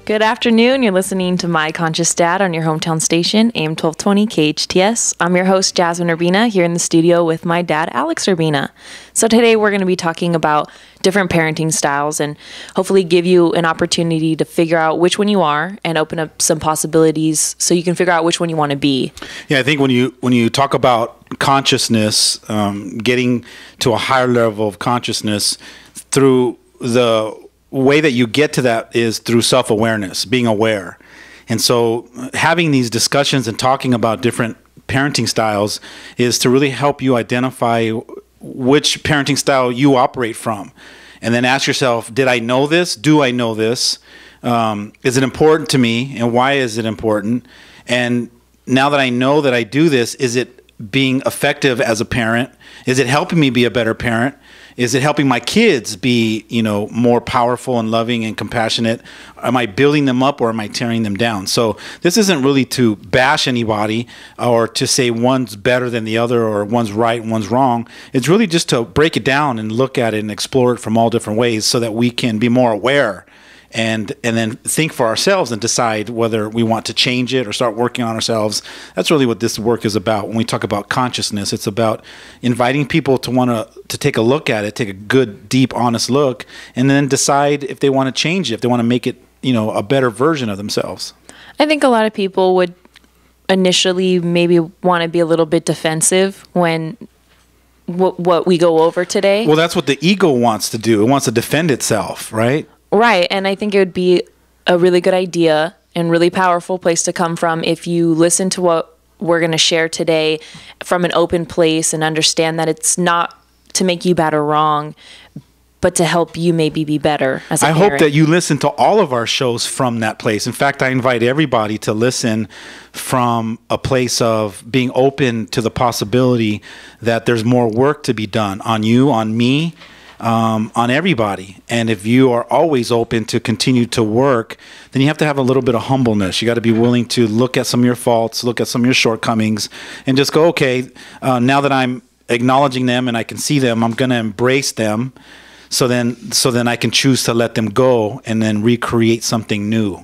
Good afternoon. You're listening to My Conscious Dad on your hometown station, AM 1220 KHTS. I'm your host, Jasmine Urbina, here in the studio with my dad, Alex Urbina. So today we're going to be talking about different parenting styles and hopefully give you an opportunity to figure out which one you are and open up some possibilities so you can figure out which one you want to be. Yeah, I think when you talk about consciousness, getting to a higher level of consciousness, through the way that you get to that is through self-awareness, being aware. And so having these discussions and talking about different parenting styles is to really help you identify which parenting style you operate from. And then ask yourself, did I know this? Do I know this? Is it important to me? And why is it important? And now that I know that I do this, is it being effective as a parent? Is it helping me be a better parent? Is it helping my kids be, more powerful and loving and compassionate? Am I building them up or am I tearing them down? So this isn't really to bash anybody or to say one's better than the other or one's right and one's wrong. It's really just to break it down and look at it and explore it from all different ways so that we can be more aware and then think for ourselves and decide whether we want to change it or start working on ourselves. That's really what this work is about. When we talk about consciousness, it's about inviting people to want to take a look at it, take a good, deep, honest look, and then decide if they want to change it, if they want to make it, a better version of themselves. I think a lot of people would initially maybe want to be a little bit defensive when what we go over today. Well, that's what the ego wants to do. It wants to defend itself, right? Right. And I think it would be a really good idea and really powerful place to come from if you listen to what we're going to share today from an open place and understand that it's not to make you bad or wrong, but to help you maybe be better as a parent. I hope that you listen to all of our shows from that place. In fact, I invite everybody to listen from a place of being open to the possibility that there's more work to be done on you, on me, on everybody. And if you are always open to continue to work, then you have to have a little bit of humbleness. You got to be willing to look at some of your faults, look at some of your shortcomings, and just go, okay, now that I'm acknowledging them and I can see them, I'm going to embrace them. So then I can choose to let them go and then recreate something new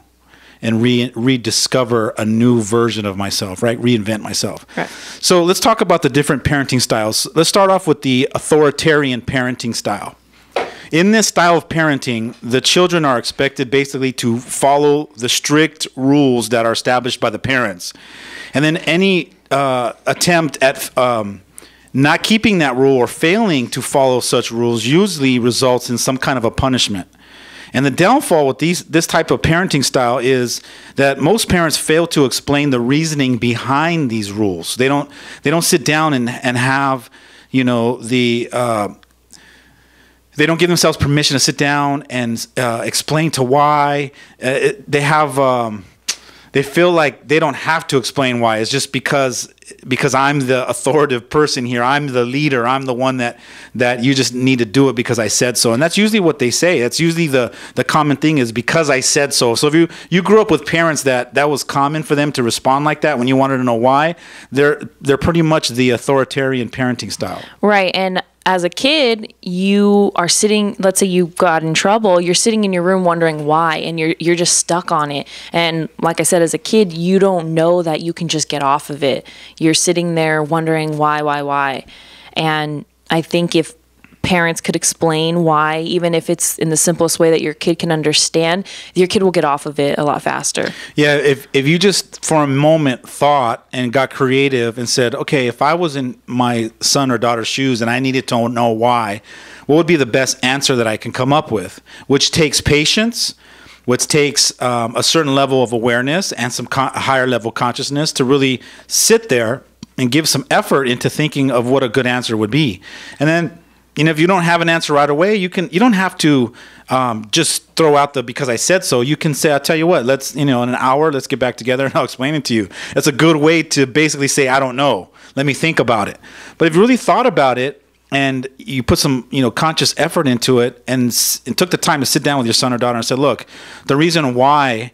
and rediscover a new version of myself, right? Reinvent myself. Right. So let's talk about the different parenting styles. Let's start off with the authoritarian parenting style. In this style of parenting, the children are expected basically to follow the strict rules that are established by the parents. And then any attempt at not keeping that rule or failing to follow such rules usually results in some kind of a punishment. And the downfall with this type of parenting style is that most parents fail to explain the reasoning behind these rules. They don't sit down and have, they don't give themselves permission to sit down and explain to why. They feel like they don't have to explain why. It's just because I'm the authoritative person here. I'm the leader. I'm the one that you just need to do it because I said so. And that's usually what they say. That's usually the common thing is because I said so. So if you grew up with parents that was common for them to respond like that when you wanted to know why, they're pretty much the authoritarian parenting style. Right. And as a kid, you are sitting, let's say you got in trouble, you're sitting in your room wondering why, and you're just stuck on it. And like I said, as a kid, you don't know that you can just get off of it. You're sitting there wondering why. And I think if parents could explain why, even if it's in the simplest way that your kid can understand, your kid will get off of it a lot faster. Yeah, if you just for a moment thought and got creative and said, okay, if I was in my son or daughter's shoes and I needed to know why, what would be the best answer that I can come up with? Which takes patience, which takes a certain level of awareness and some higher level consciousness to really sit there and give some effort into thinking of what a good answer would be. And then if you don't have an answer right away, you don't have to just throw out the because I said so. You can say, I'll tell you what, let's, in an hour, let's get back together and I'll explain it to you. That's a good way to basically say, I don't know. Let me think about it. But if you really thought about it and you put some, conscious effort into it and took the time to sit down with your son or daughter and said, look, the reason why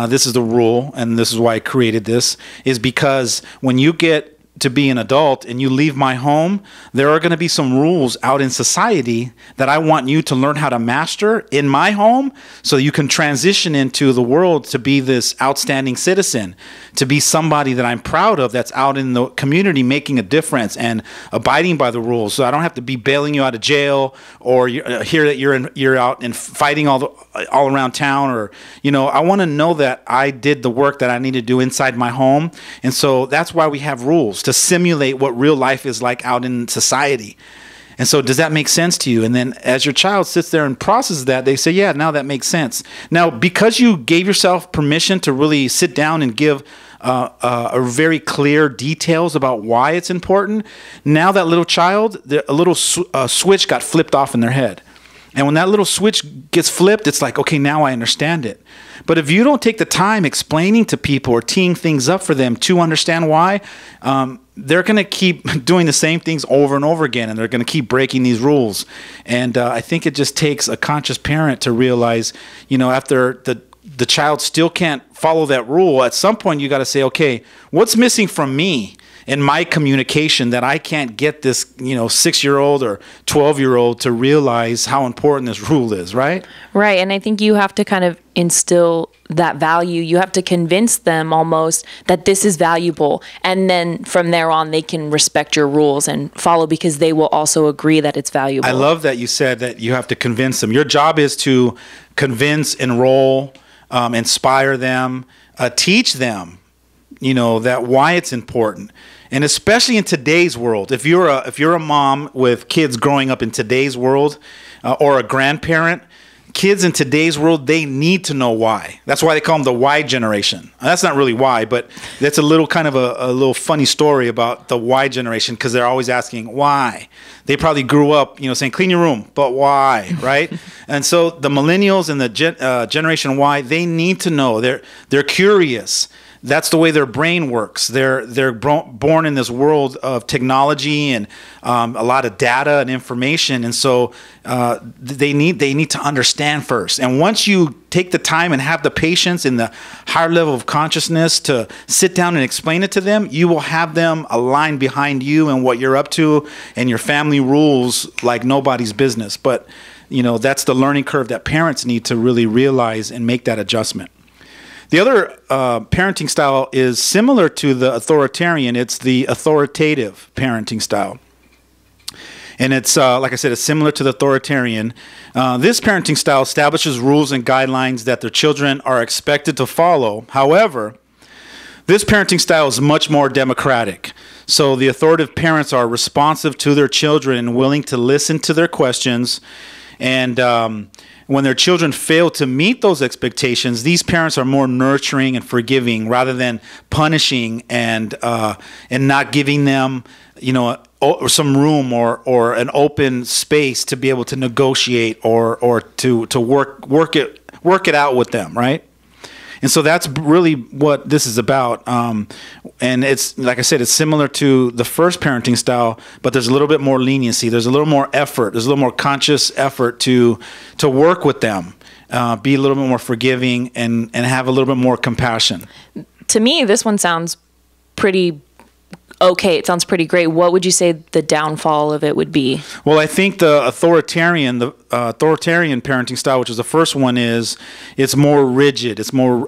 this is the rule and this is why I created this is because when you get to be an adult and you leave my home, there are going to be some rules out in society that I want you to learn how to master in my home so you can transition into the world to be this outstanding citizen, to be somebody that I'm proud of that's out in the community making a difference and abiding by the rules. So I don't have to be bailing you out of jail or hear that you're out and fighting all around town, or I want to know that I did the work that I need to do inside my home. And so that's why we have rules, to simulate what real life is like out in society. And so does that make sense to you? And then as your child sits there and processes that, they say, yeah, now that makes sense. Now, because you gave yourself permission to really sit down and give a very clear details about why it's important, now that little child, a little switch got flipped off in their head. And when that little switch gets flipped, it's like, okay, now I understand it. But if you don't take the time explaining to people or teeing things up for them to understand why, they're going to keep doing the same things over and over again, and they're going to keep breaking these rules. And I think it just takes a conscious parent to realize, after the child still can't follow that rule, at some point you got to say, okay, what's missing from me in my communication that I can't get this 6-year-old or 12-year-old to realize how important this rule is, right? Right. And I think you have to kind of instill that value. You have to convince them almost that this is valuable. And then from there on, they can respect your rules and follow because they will also agree that it's valuable. I love that you said that you have to convince them. Your job is to convince, enroll, inspire them, teach them, that why it's important. And especially in today's world, if you're a mom with kids growing up in today's world, or a grandparent, kids in today's world, they need to know why. That's why they call them the why generation. That's not really why, but that's a little kind of a little funny story about the why generation, because they're always asking why. They probably grew up, saying clean your room, but why, right? And so the millennials and the generation Y, they need to know. They're curious. That's the way their brain works. They're born in this world of technology and a lot of data and information, and so they need to understand first. And once you take the time and have the patience and the higher level of consciousness to sit down and explain it to them, you will have them aligned behind you and what you're up to and your family rules like nobody's business. But that's the learning curve that parents need to really realize and make that adjustment. The other parenting style is similar to the authoritarian. It's the authoritative parenting style. And it's, like I said, it's similar to the authoritarian. This parenting style establishes rules and guidelines that their children are expected to follow. However, this parenting style is much more democratic. So the authoritative parents are responsive to their children and willing to listen to their questions. And when their children fail to meet those expectations, these parents are more nurturing and forgiving rather than punishing and not giving them, some room or an open space to be able to negotiate or to work it out with them, right? And so that's really what this is about. And it's, like I said, it's similar to the first parenting style, but there's a little bit more leniency. There's a little more effort. There's a little more conscious effort to work with them, be a little bit more forgiving and have a little bit more compassion. To me, this one sounds pretty okay. It sounds pretty great. What would you say the downfall of it would be? Well, I think the authoritarian parenting style, which is the first one, it's more rigid. It's more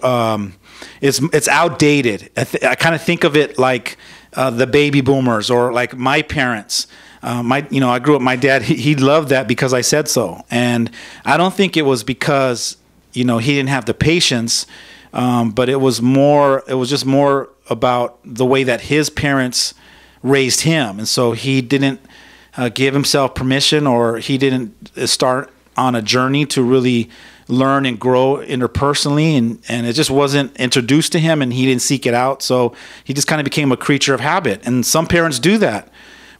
it's outdated. I kind of think of it like the baby boomers or like my parents. I grew up. My dad, he loved that because I said so, and I don't think it was because he didn't have the patience, but it was just more about the way that his parents raised him. And so he didn't give himself permission, or he didn't start on a journey to really learn and grow interpersonally, and it just wasn't introduced to him, and he didn't seek it out. So he just kind of became a creature of habit. And some parents do that.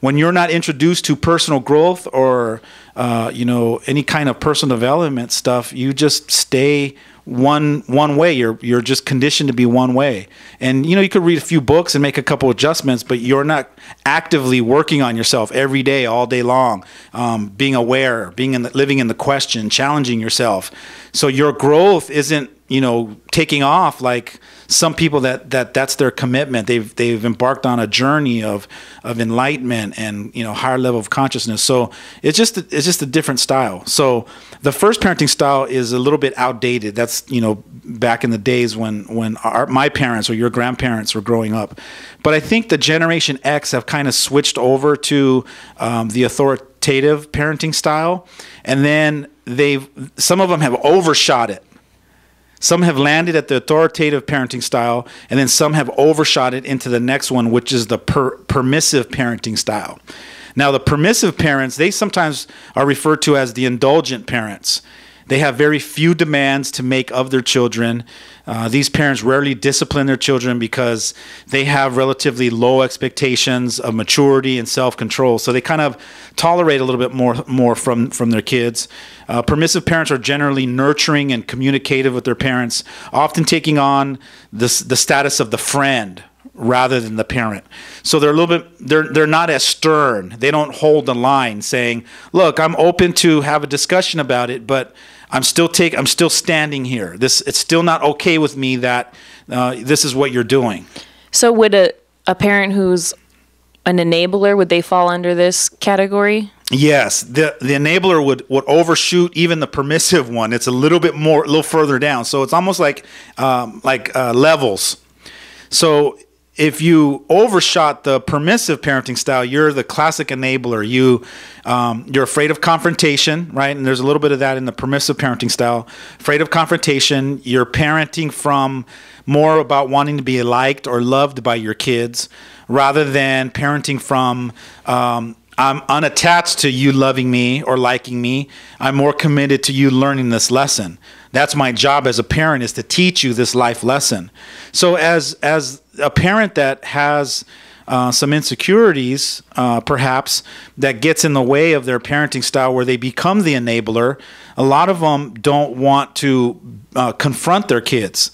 When you're not introduced to personal growth or any kind of personal development stuff, you just stay one way. You're just conditioned to be one way. And you could read a few books and make a couple adjustments, but you're not actively working on yourself every day, all day long, being aware, living in the question, challenging yourself. So your growth isn't taking off like some people that's their commitment. They've embarked on a journey of enlightenment and higher level of consciousness. So it's just a different style. So the first parenting style is a little bit outdated. That's back in the days when my parents or your grandparents were growing up. But I think the Generation X have kind of switched over to the authoritative parenting style, and then some of them have overshot it. Some have landed at the authoritative parenting style, and then some have overshot it into the next one, which is the permissive parenting style. Now, the permissive parents, they sometimes are referred to as the indulgent parents. They have very few demands to make of their children. These parents rarely discipline their children because they have relatively low expectations of maturity and self-control. So they kind of tolerate a little bit more from their kids. Permissive parents are generally nurturing and communicative with their parents, often taking on the status of the friend rather than the parent. So they're a little bit, they're not as stern. They don't hold the line saying, look, I'm open to have a discussion about it, but I'm still standing here. It's still not okay with me that this is what you're doing. So would a parent who's an enabler, would they fall under this category? Yes, the enabler would overshoot even the permissive one. It's a little further down. So it's almost like levels. So if you overshot the permissive parenting style, you're the classic enabler. You're afraid of confrontation, right? And there's a little bit of that in the permissive parenting style. Afraid of confrontation. You're parenting from more about wanting to be liked or loved by your kids, rather than parenting from I'm unattached to you loving me or liking me. I'm more committed to you learning this lesson. That's my job as a parent, is to teach you this life lesson. So as a parent that has some insecurities, perhaps, that gets in the way of their parenting style where they become the enabler, a lot of them don't want to confront their kids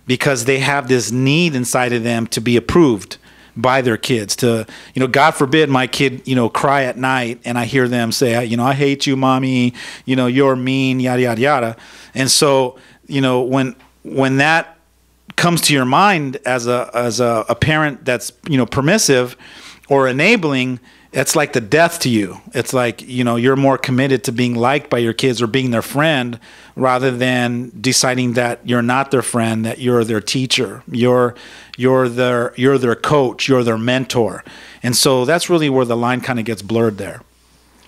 because they have this need inside of them to be approved by their kids. To, God forbid my kid, cry at night and I hear them say, I hate you, mommy, you're mean, yada, yada, yada. And so, when that comes to your mind as a parent that's, permissive or enabling, it's like the death to you. It's like, you're more committed to being liked by your kids or being their friend, rather than deciding that you're not their friend, that you're their teacher, you're their coach, you're their mentor. And so that's really where the line kind of gets blurred there.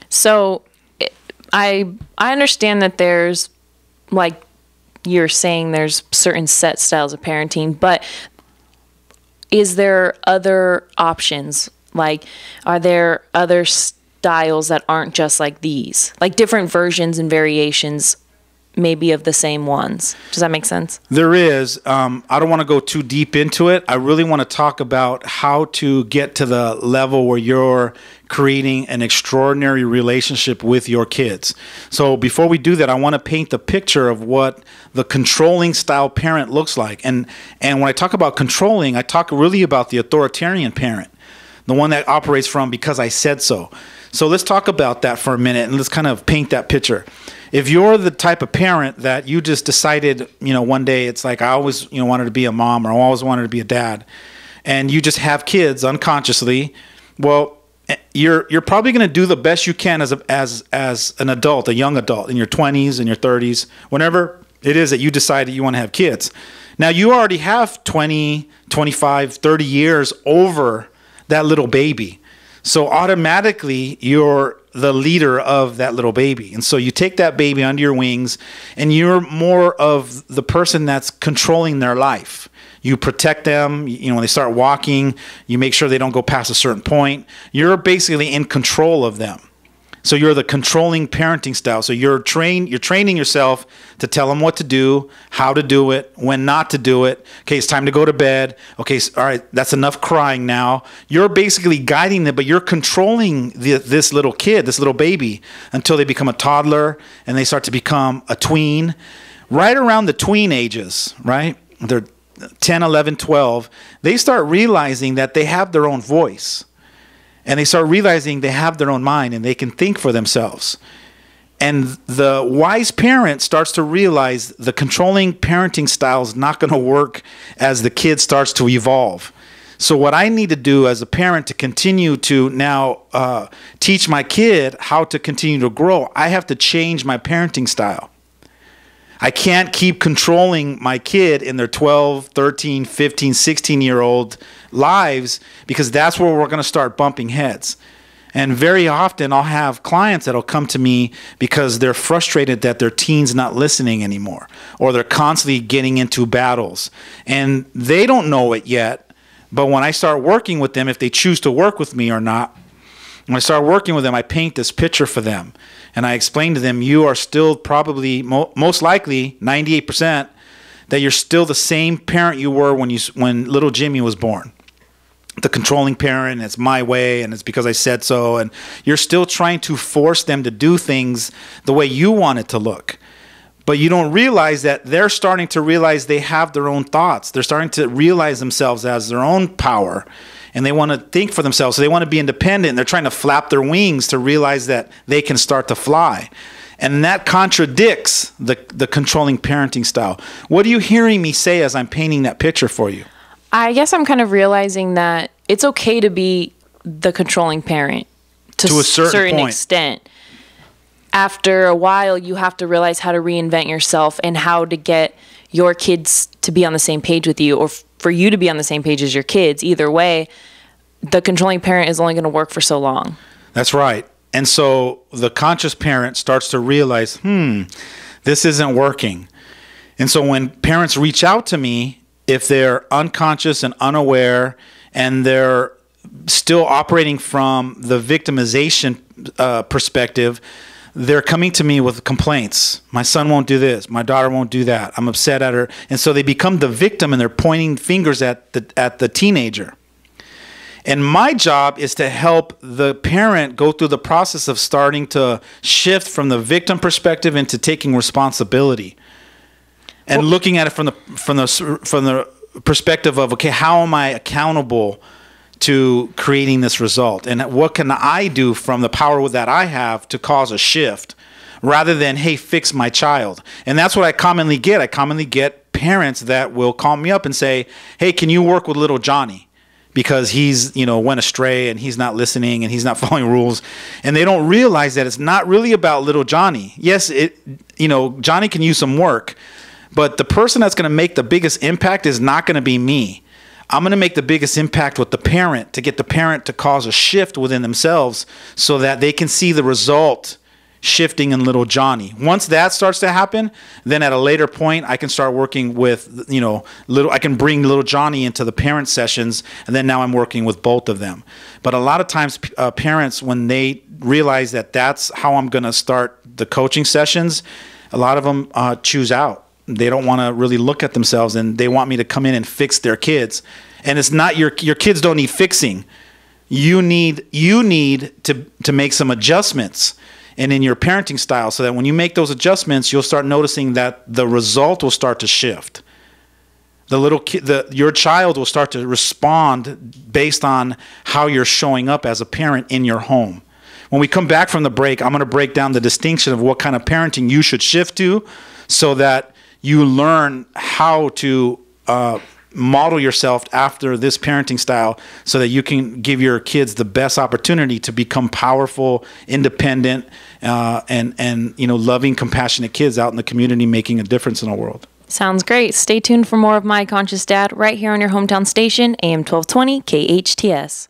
So I understand that there's, like you're saying, there's certain set styles of parenting, but is there other options? Like, are there other styles that aren't just like these? Like different versions and variations maybe of the same ones. Does that make sense? There is. I don't want to go too deep into it. I really want to talk about how to get to the level where you're creating an extraordinary relationship with your kids. So before we do that, I want to paint the picture of what the controlling style parent looks like. And when I talk about controlling, I talk really about the authoritarian parent, the one that operates from because I said so. So let's talk about that for a minute and let's kind of paint that picture. If you're the type of parent that you just decided, one day it's like, I always, wanted to be a mom, or I always wanted to be a dad, and you just have kids unconsciously, well, you're probably going to do the best you can as an adult, a young adult in your 20s and your 30s, whenever it is that you decide that you want to have kids. Now, you already have 20, 25, 30 years over that little baby. So automatically you're the leader of that little baby. And so you take that baby under your wings and you're more of the person that's controlling their life. You protect them, when they start walking, you make sure they don't go past a certain point. You're basically in control of them. So you're the controlling parenting style. So you're training yourself to tell them what to do, how to do it, when not to do it. Okay, it's time to go to bed. Okay, all right, that's enough crying now. You're basically guiding them, but you're controlling this little kid, this little baby, until they become a toddler and they start to become a tween. Right around the tween ages, right? They're 10, 11, 12. They start realizing that they have their own voice. And they start realizing they have their own mind and they can think for themselves. And the wise parent starts to realize the controlling parenting style is not going to work as the kid starts to evolve. So what I need to do as a parent to continue to now teach my kid how to continue to grow, I have to change my parenting style. I can't keep controlling my kid in their 12, 13, 15, 16-year-old lives, because that's where we're going to start bumping heads. And very often I'll have clients that'll come to me because they're frustrated that their teen's not listening anymore, or they're constantly getting into battles. And they don't know it yet, but when I start working with them, if they choose to work with me or not, when I start working with them, I paint this picture for them. And I explain to them, you are still probably, most likely, 98%, that you're still the same parent you were when little Jimmy was born. The controlling parent, it's my way, and it's because I said so. And you're still trying to force them to do things the way you want it to look. But you don't realize that they're starting to realize they have their own thoughts. They're starting to realize themselves as their own power. And they want to think for themselves. So they want to be independent. They're trying to flap their wings to realize that they can start to fly. And that contradicts the controlling parenting style. What are you hearing me say as I'm painting that picture for you? I guess I'm kind of realizing that it's okay to be the controlling parent to a certain extent. After a while, you have to realize how to reinvent yourself and how to get your kids to be on the same page with you, or for you to be on the same page as your kids. Either way, the controlling parent is only going to work for so long. That's right. And so the conscious parent starts to realize, this isn't working. And so when parents reach out to me, if they're unconscious and unaware, and they're still operating from the victimization perspective, they're coming to me with complaints. My son won't do this. My daughter won't do that. I'm upset at her. And so they become the victim, and they're pointing fingers at the teenager. And my job is to help the parent go through the process of starting to shift from the victim perspective into taking responsibility. And looking at it from the perspective of, okay, how am I accountable to creating this result? And what can I do from the power that I have to cause a shift, rather than, hey, fix my child? And that's what I commonly get. I commonly get parents that will call me up and say, hey, can you work with little Johnny? Because he's, went astray, and he's not listening, and he's not following rules. And they don't realize that it's not really about little Johnny. Yes, Johnny can use some work. But the person that's going to make the biggest impact is not going to be me. I'm going to make the biggest impact with the parent, to get the parent to cause a shift within themselves so that they can see the result shifting in little Johnny. Once that starts to happen, then at a later point, I can start working with, I can bring little Johnny into the parent sessions, and then now I'm working with both of them. But a lot of times parents, when they realize that that's how I'm going to start the coaching sessions, a lot of them choose out. They don't want to really look at themselves, and they want me to come in and fix their kids. And it's not your kids don't need fixing. You need to make some adjustments and in your parenting style, so that when you make those adjustments, you'll start noticing that the result will start to shift. Your child will start to respond based on how you're showing up as a parent in your home. When we come back from the break, I'm going to break down the distinction of what kind of parenting you should shift to, so that you learn how to model yourself after this parenting style, so that you can give your kids the best opportunity to become powerful, independent, and loving, compassionate kids out in the community, making a difference in the world. Sounds great. Stay tuned for more of My Conscious Dad right here on your hometown station, AM 1220 KHTS.